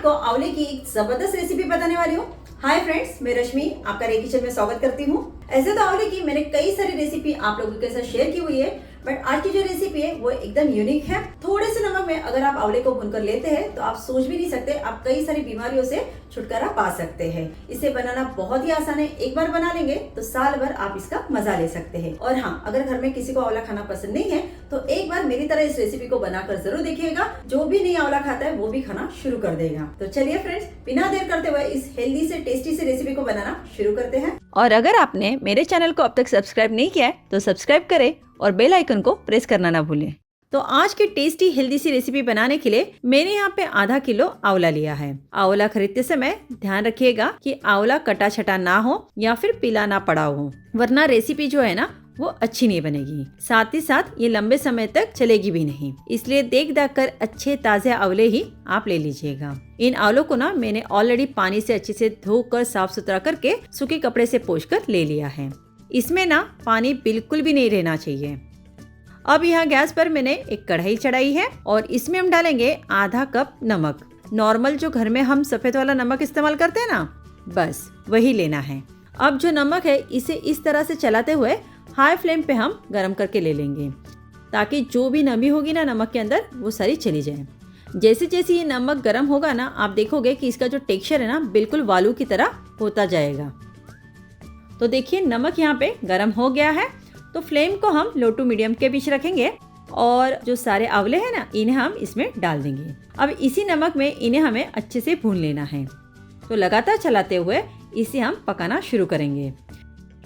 आपको आंवले की एक जबरदस्त रेसिपी बताने वाली हूँ। हाय फ्रेंड्स, मैं रश्मि आपका रे किचन में स्वागत करती हूँ। ऐसे तो आंवले की मैंने कई सारी रेसिपी आप लोगों के साथ शेयर की हुई है, बट आज की जो रेसिपी है वो एकदम यूनिक है। थोड़े से नमक में अगर आप आंवले को भूनकर लेते हैं तो आप सोच भी नहीं सकते आप कई सारी बीमारियों से छुटकारा पा सकते हैं। इसे बनाना बहुत ही आसान है, एक बार बना लेंगे तो साल भर आप इसका मजा ले सकते हैं। और हाँ, अगर घर में किसी को आंवला खाना पसंद नहीं है तो एक बार मेरी तरह इस रेसिपी को बनाकर जरूर देखिएगा। जो भी नहीं आंवला खाता है वो भी खाना शुरू कर देगा। तो चलिए फ्रेंड्स, बिना देर करते हुए इस हेल्दी से टेस्टी से रेसिपी को बनाना शुरू करते हैं। और अगर आपने मेरे चैनल को अब तक सब्सक्राइब नहीं किया है तो सब्सक्राइब करें और बेल आइकन को प्रेस करना ना भूलें। तो आज की टेस्टी हेल्दी सी रेसिपी बनाने के लिए मैंने यहाँ पे आधा किलो आंवला लिया है। आंवला खरीदते समय ध्यान रखिएगा कि आंवला कटा छटा ना हो या फिर पीला ना पड़ा हो, वरना रेसिपी जो है ना वो अच्छी नहीं बनेगी। साथ ही साथ ये लंबे समय तक चलेगी भी नहीं, इसलिए देख दाख कर अच्छे ताजे आंवले ही आप ले लीजिएगा। इन आंवलों को ना मैंने ऑलरेडी पानी से अच्छे से धोकर साफ सुथरा करके सूखे कपड़े से पोंछकर ले लिया है। इसमें ना पानी बिल्कुल भी नहीं रहना चाहिए। अब यहाँ गैस पर मैंने एक कढ़ाई चढ़ाई है और इसमें हम डालेंगे आधा कप नमक। नॉर्मल जो घर में हम सफेद वाला नमक इस्तेमाल करते हैं ना, बस वही लेना है। अब जो नमक है इसे इस तरह से चलाते हुए हाई फ्लेम पे हम गरम करके ले लेंगे, ताकि जो भी नमी होगी ना नमक के अंदर वो सारी चली जाए। जैसे जैसे ये नमक गरम होगा ना, आप देखोगे कि इसका जो टेक्सचर है ना बिल्कुल बालू की तरह होता जाएगा। तो देखिए नमक यहाँ पे गरम हो गया है, तो फ्लेम को हम लो टू मीडियम के बीच रखेंगे और जो सारे आंवले हैं ना इन्हें हम इसमें डाल देंगे। अब इसी नमक में इन्हें हमें अच्छे से भून लेना है। तो लगातार चलाते हुए इसे हम पकाना शुरू करेंगे।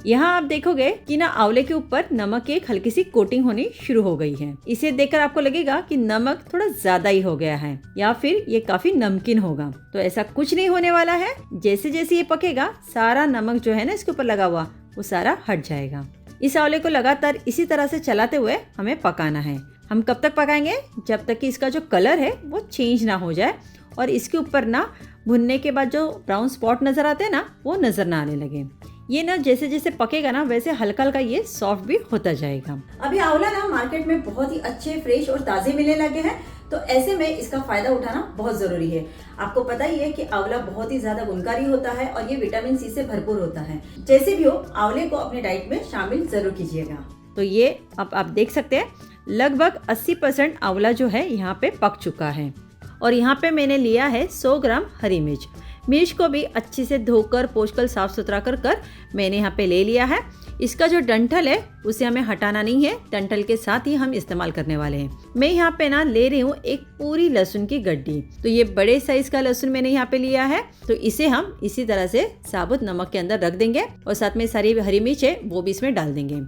यहाँ आप देखोगे कि ना आंवले के ऊपर नमक की एक हल्की सी कोटिंग होनी शुरू हो गई है। इसे देखकर आपको लगेगा कि नमक थोड़ा ज्यादा ही हो गया है या फिर ये काफी नमकीन होगा, तो ऐसा कुछ नहीं होने वाला है। जैसे जैसे ये पकेगा सारा नमक जो है ना इसके ऊपर लगा हुआ वो सारा हट जाएगा। इस आंवले को लगातार इसी तरह से चलाते हुए हमें पकाना है। हम कब तक पकाएंगे? जब तक कि इसका जो कलर है वो चेंज ना हो जाए और इसके ऊपर ना भुनने के बाद जो ब्राउन स्पॉट नजर आते हैं ना वो नजर ना आने लगे। ये ना जैसे जैसे पकेगा ना वैसे हल्का हल्का ये सॉफ्ट भी होता जाएगा। अभी आंवला ना मार्केट में बहुत ही अच्छे, फ्रेश और ताजे मिलने लगे हैं, तो ऐसे में इसका फायदा उठाना बहुत जरूरी है। आपको पता ही है कि आंवला बहुत ही ज्यादा गुणकारी होता है और ये विटामिन सी से भरपूर होता है। जैसे भी हो आंवले को अपने डाइट में शामिल जरूर कीजिएगा। तो ये अब आप देख सकते हैं लगभग 80% आंवला जो है यहाँ पे पक चुका है। और यहाँ पे मैंने लिया है 100 ग्राम हरी मिर्च। मिर्च को भी अच्छे से धोकर पोंछकर साफ सुथरा कर मैंने यहाँ पे ले लिया है। इसका जो डंठल है उसे हमें हटाना नहीं है, डंठल के साथ ही हम इस्तेमाल करने वाले हैं। मैं यहाँ पे ना ले रही हूँ एक पूरी लहसुन की गड्डी। तो ये बड़े साइज का लहसुन मैंने यहाँ पे लिया है, तो इसे हम इसी तरह से साबुत नमक के अंदर रख देंगे और साथ में सारी हरी मिर्च है वो भी इसमें डाल देंगे।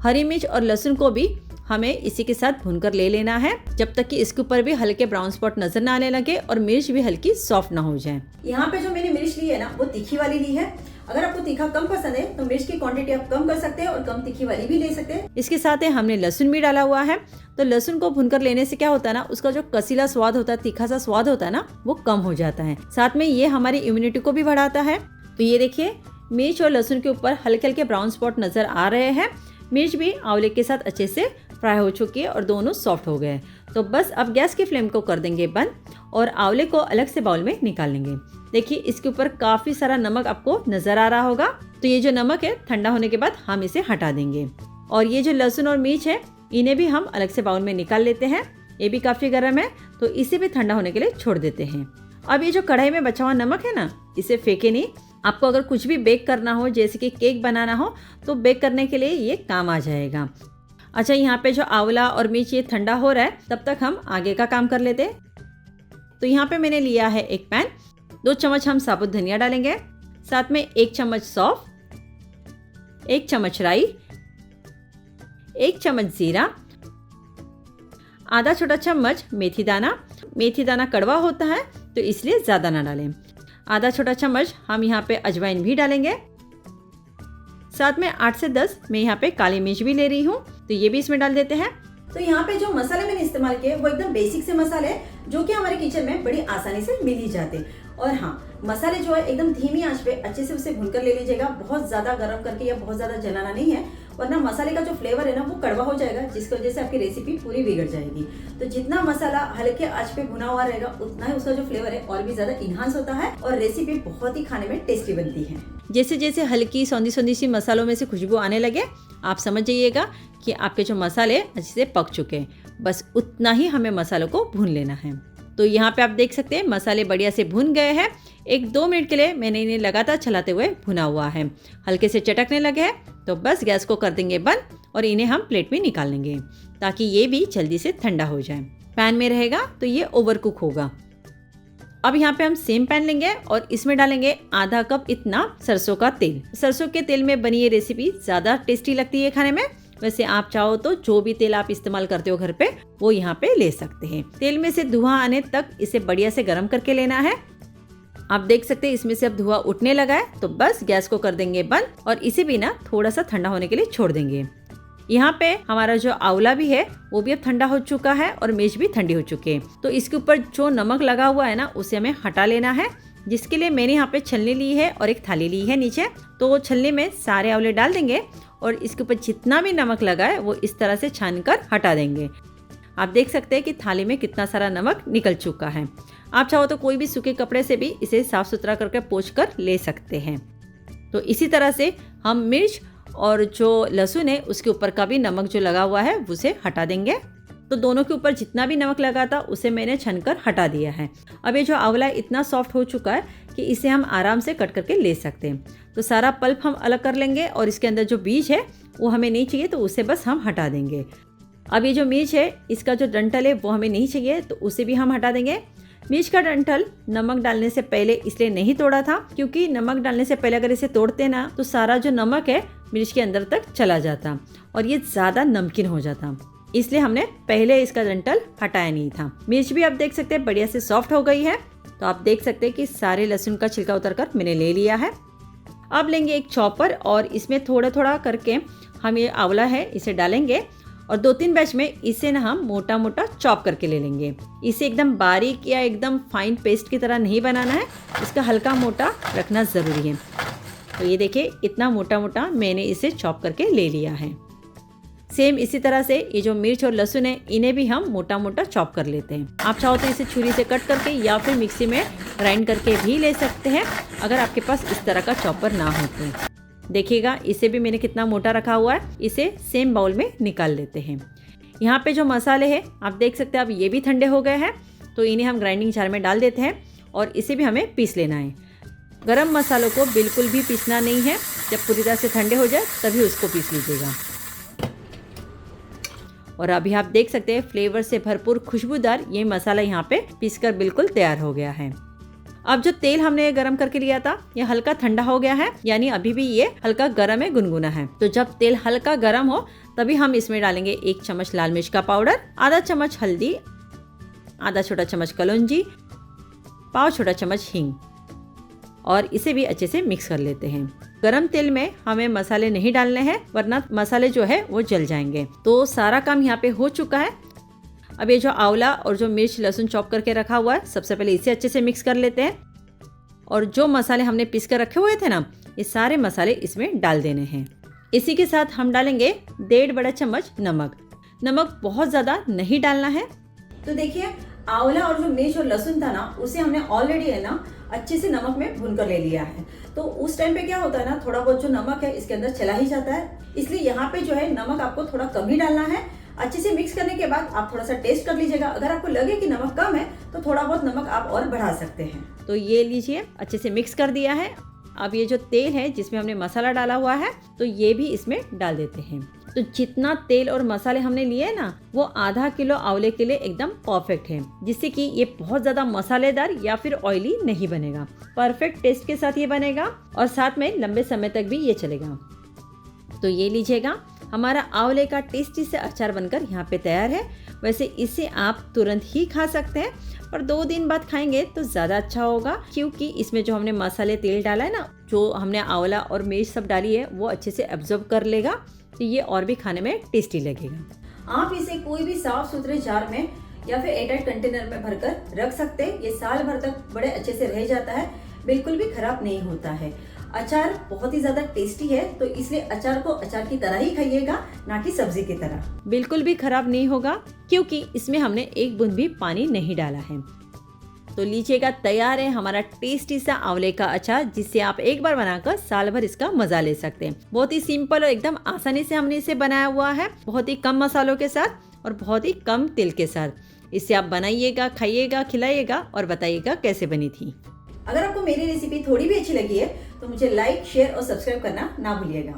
हरी मिर्च और लहसुन को भी हमें इसी के साथ भूनकर ले लेना है, जब तक कि इसके ऊपर भी हल्के ब्राउन स्पॉट नजर ना आने लगे और मिर्च भी हल्की सॉफ्ट ना हो जाए। यहाँ पे जो मैंने मिर्च ली है ना वो तीखी वाली ली है। अगर आपको तीखा कम पसंद है तो मिर्च की क्वांटिटी आप कम कर सकते हैं और कम तीखी वाली भी ले सकते हैं। इसके साथ ही हमने लहसुन भी डाला हुआ है। तो लहसुन को भूनकर लेने से क्या होता है ना, उसका जो कसीला स्वाद होता है, तीखा सा स्वाद होता है ना, वो कम हो जाता है। साथ में ये हमारी इम्यूनिटी को भी बढ़ाता है। तो ये देखिए मिर्च और लहसुन के ऊपर हल्के हल्के ब्राउन स्पॉट नजर आ रहे हैं। मिर्च भी आंवले के साथ अच्छे से फ्राई हो चुकी है और दोनों सॉफ्ट हो गए। तो बस अब गैस की फ्लेम को कर देंगे बंद और आंवले को अलग से बाउल में निकाल लेंगे। देखिए इसके ऊपर काफी सारा नमक आपको नजर आ रहा होगा। तो ये जो नमक है ठंडा होने के बाद हम इसे हटा देंगे। और ये जो लहसुन और मिर्च है इन्हें भी हम अलग से बाउल में निकाल लेते हैं। ये भी काफी गर्म है तो इसे भी ठंडा होने के लिए छोड़ देते हैं। अब ये जो कढ़ाई में बचा हुआ नमक है ना, इसे फेंके नहीं। आपको अगर कुछ भी बेक करना हो, जैसे कि केक बनाना हो, तो बेक करने के लिए ये काम आ जाएगा। अच्छा, यहाँ पे जो आंवला और मिर्च ये ठंडा हो रहा है, तब तक हम आगे का काम कर लेते हैं। तो यहाँ पे मैंने लिया है एक पैन। 2 चम्मच हम साबुत धनिया डालेंगे, साथ में 1 चम्मच सौंफ, 1 चम्मच राई, 1 चम्मच जीरा, आधा छोटा चम्मच मेथी दाना। मेथी दाना कड़वा होता है तो इसलिए ज्यादा ना डालें। आधा छोटा चम्मच हम यहाँ पे अजवाइन भी डालेंगे। साथ में 8 से 10 मैं यहाँ पे काली मिर्च भी ले रही हूँ, तो ये भी इसमें डाल देते हैं। तो यहाँ पे जो मसाले मैंने इस्तेमाल किए वो एकदम बेसिक से मसाले हैं, जो कि हमारे किचन में बड़ी आसानी से मिल ही जाते हैं। और हाँ, मसाले जो है एकदम धीमी आंच पे अच्छे से उसे भूनकर ले लीजिएगा। बहुत ज्यादा गर्म करके या बहुत ज्यादा जलाना नहीं है। वरना मसाले का जो फ्लेवर है ना वो कड़वा हो जाएगा, जिसकी वजह से आपकी रेसिपी पूरी बिगड़ जाएगी। तो जितना मसाला हल्के आंच पे भुना हुआ रहेगा उतना ही उसका जो फ्लेवर है और भी ज्यादा इन्हांस होता है और रेसिपी बहुत ही खाने में टेस्टी बनती है। जैसे जैसे हल्की सौंधी सौंधी सी मसालों में से खुशबू आने लगे, आप समझ जाइएगा कि आपके जो मसाले अच्छे से पक चुके हैं। बस उतना ही हमें मसालों को भून लेना है। तो यहाँ पे आप देख सकते हैं मसाले बढ़िया से भुन गए हैं। 1-2 मिनट के लिए मैंने इन्हें लगातार चलाते हुए भुना हुआ है। हल्के से चटकने लगे हैं तो बस गैस को कर देंगे बंद और इन्हें हम प्लेट में निकाल लेंगे ताकि ये भी जल्दी से ठंडा हो जाए। पैन में रहेगा तो ये ओवर कुक होगा। अब यहाँ पे हम सेम पैन लेंगे और इसमें डालेंगे आधा कप इतना सरसों का तेल। सरसों के तेल में बनी ये रेसिपी ज़्यादा टेस्टी लगती है खाने में। वैसे आप चाहो तो जो भी तेल आप इस्तेमाल करते हो घर पे वो यहाँ पे ले सकते हैं। तेल में से धुआं आने तक इसे बढ़िया से गर्म करके लेना है। आप देख सकते हैं इसमें से अब धुआं उठने लगा है तो बस गैस को कर देंगे बंद और इसे भी ना थोड़ा सा ठंडा होने के लिए छोड़ देंगे। यहाँ पे हमारा जो आंवला भी है वो भी अब ठंडा हो चुका है और मिर्च भी ठंडी हो चुके हैं। तो इसके ऊपर जो नमक लगा हुआ है ना उसे हमें हटा लेना है, जिसके लिए मैंने यहाँ पे छलनी ली है और एक थाली ली है नीचे। तो छलनी में सारे आंवले डाल देंगे और इसके ऊपर जितना भी नमक लगा है वो इस तरह से छान कर हटा देंगे। आप देख सकते हैं कि थाली में कितना सारा नमक निकल चुका है। आप चाहो तो कोई भी सूखे कपड़े से भी इसे साफ सुथरा करके पोंछ कर ले सकते हैं। तो इसी तरह से हम मिर्च और जो लहसुन है उसके ऊपर का भी नमक जो लगा हुआ है उसे हटा देंगे। तो दोनों के ऊपर जितना भी नमक लगा था उसे मैंने छनकर हटा दिया है। अब ये जो आंवला इतना सॉफ्ट हो चुका है कि इसे हम आराम से कट करके ले सकते हैं। तो सारा पल्प हम अलग कर लेंगे और इसके अंदर जो बीज है वो हमें नहीं चाहिए तो उसे बस हम हटा देंगे। अब ये जो मिर्च है इसका जो डंठल है वो हमें नहीं चाहिए तो उसे भी हम हटा देंगे। मिर्च का डंठल नमक डालने से पहले इसलिए नहीं तोड़ा था क्योंकि नमक डालने से पहले अगर इसे तोड़ते ना तो सारा जो नमक है मिर्च के अंदर तक चला जाता और ये ज़्यादा नमकीन हो जाता, इसलिए हमने पहले इसका डंठल हटाया नहीं था। मिर्च भी आप देख सकते हैं बढ़िया से सॉफ्ट हो गई है। तो आप देख सकते हैं कि सारे लहसुन का छिलका उतारकर मैंने ले लिया है। अब लेंगे एक चॉपर और इसमें थोड़ा थोड़ा करके हम ये आंवला है इसे डालेंगे और 2-3 बैच में इसे ना हम मोटा मोटा चॉप करके ले लेंगे। इसे एकदम बारीक या एकदम फाइन पेस्ट की तरह नहीं बनाना है, इसका हल्का मोटा रखना ज़रूरी है। तो ये देखिए इतना मोटा मोटा मैंने इसे चॉप करके ले लिया है। सेम इसी तरह से ये जो मिर्च और लहसुन है इन्हें भी हम मोटा मोटा चॉप कर लेते हैं। आप चाहो तो इसे छुरी से कट करके या फिर मिक्सी में ग्राइंड करके भी ले सकते हैं अगर आपके पास इस तरह का चॉपर ना हो तो। देखिएगा इसे भी मैंने कितना मोटा रखा हुआ है। इसे सेम बाउल में निकाल लेते हैं। यहाँ पे जो मसाले हैं आप देख सकते हैं अब ये भी ठंडे हो गए हैं तो इन्हें हम ग्राइंडिंग जार में डाल देते हैं और इसे भी हमें पीस लेना है। गरम मसालों को बिल्कुल भी पीसना नहीं है, जब पूरी तरह से ठंडे हो जाए तभी उसको पीस लीजिएगा। और अभी आप देख सकते हैं फ्लेवर से भरपूर खुशबूदार ये मसाला यहाँ पे पीसकर बिल्कुल तैयार हो गया है। अब जो तेल हमने गरम करके लिया था ये हल्का ठंडा हो गया है, यानी अभी भी ये हल्का गरम है, गुनगुना है। तो जब तेल हल्का गरम हो तभी हम इसमें डालेंगे 1 चम्मच लाल मिर्च का पाउडर, आधा चम्मच हल्दी, आधा छोटा चम्मच कलौंजी, पाव छोटा चम्मच हींग और इसे भी अच्छे से मिक्स कर लेते हैं। गरम तेल में हमें मसाले नहीं डालने हैं वरना मसाले जो है वो जल जाएंगे। तो सारा काम यहाँ पे हो चुका है। अब ये जो आंवला और जो मिर्च लहसुन चॉप करके रखा हुआ है सबसे पहले इसे अच्छे से मिक्स कर लेते हैं और जो मसाले हमने पीस कर रखे हुए थे ना ये सारे मसाले इसमें डाल देने हैं। इसी के साथ हम डालेंगे 1.5 बड़ा चम्मच नमक। नमक बहुत ज़्यादा नहीं डालना है। तो देखिए आंवला और जो मिर्च और लहसुन था ना उसे हमने ऑलरेडी है ना अच्छे से नमक में भून कर ले लिया है। तो उस टाइम पे क्या होता है ना थोड़ा बहुत जो नमक है इसके अंदर चला ही जाता है, इसलिए यहाँ पे जो है नमक आपको थोड़ा कम ही डालना है। अच्छे से मिक्स करने के बाद आप थोड़ा सा टेस्ट कर लीजिएगा। अगर आपको लगे कि नमक कम है तो थोड़ा बहुत नमक आप और बढ़ा सकते हैं। तो ये लीजिए अच्छे से मिक्स कर दिया है। अब ये जो तेल है जिसमें हमने मसाला डाला हुआ है तो ये भी इसमें डाल देते हैं। तो जितना तेल और मसाले हमने लिए ना वो आधा किलो आंवले के लिए एकदम परफेक्ट है, जिससे कि ये बहुत ज्यादा मसालेदार या फिर ऑयली नहीं बनेगा। परफेक्ट टेस्ट के साथ ये बनेगा और साथ में लंबे समय तक भी ये चलेगा। तो ये लीजिएगा हमारा आंवले का टेस्टी से अचार बनकर यहाँ पे तैयार है। वैसे इसे आप तुरंत ही खा सकते हैं पर 2 दिन बाद खाएंगे तो ज़्यादा अच्छा होगा, क्योंकि इसमें जो हमने मसाले तेल डाला है ना, जो हमने आंवला और मिर्च सब डाली है वो अच्छे से एब्जॉर्ब कर लेगा, तो ये और भी खाने में टेस्टी लगेगा। आप इसे कोई भी साफ सुथरे जार में या फिर एयरटाइट कंटेनर में भरकर रख सकते हैं। ये साल भर तक बड़े अच्छे से रह जाता है। बिल्कुल भी खराब नहीं होता है। अचार बहुत ही ज्यादा टेस्टी है, तो इसलिए अचार को अचार की तरह ही खाइएगा, ना कि सब्जी की तरह। बिल्कुल भी खराब नहीं होगा क्योंकि इसमें हमने एक बूंद भी पानी नहीं डाला है। तो लीजिएगा, तैयार है हमारा टेस्टी सा आंवले का अचार, जिससे आप एक बार बनाकर साल भर इसका मजा ले सकते हैं। बहुत ही सिंपल और एकदम आसानी से हमने इसे बनाया हुआ है, बहुत ही कम मसालों के साथ और बहुत ही कम तेल के साथ। इसे आप बनाइएगा, खाइएगा, खिलाइएगा और बताइएगा कैसे बनी थी। अगर आपको मेरी रेसिपी थोड़ी भी अच्छी लगी है तो मुझे लाइक, शेयर और सब्सक्राइब करना ना भूलिएगा।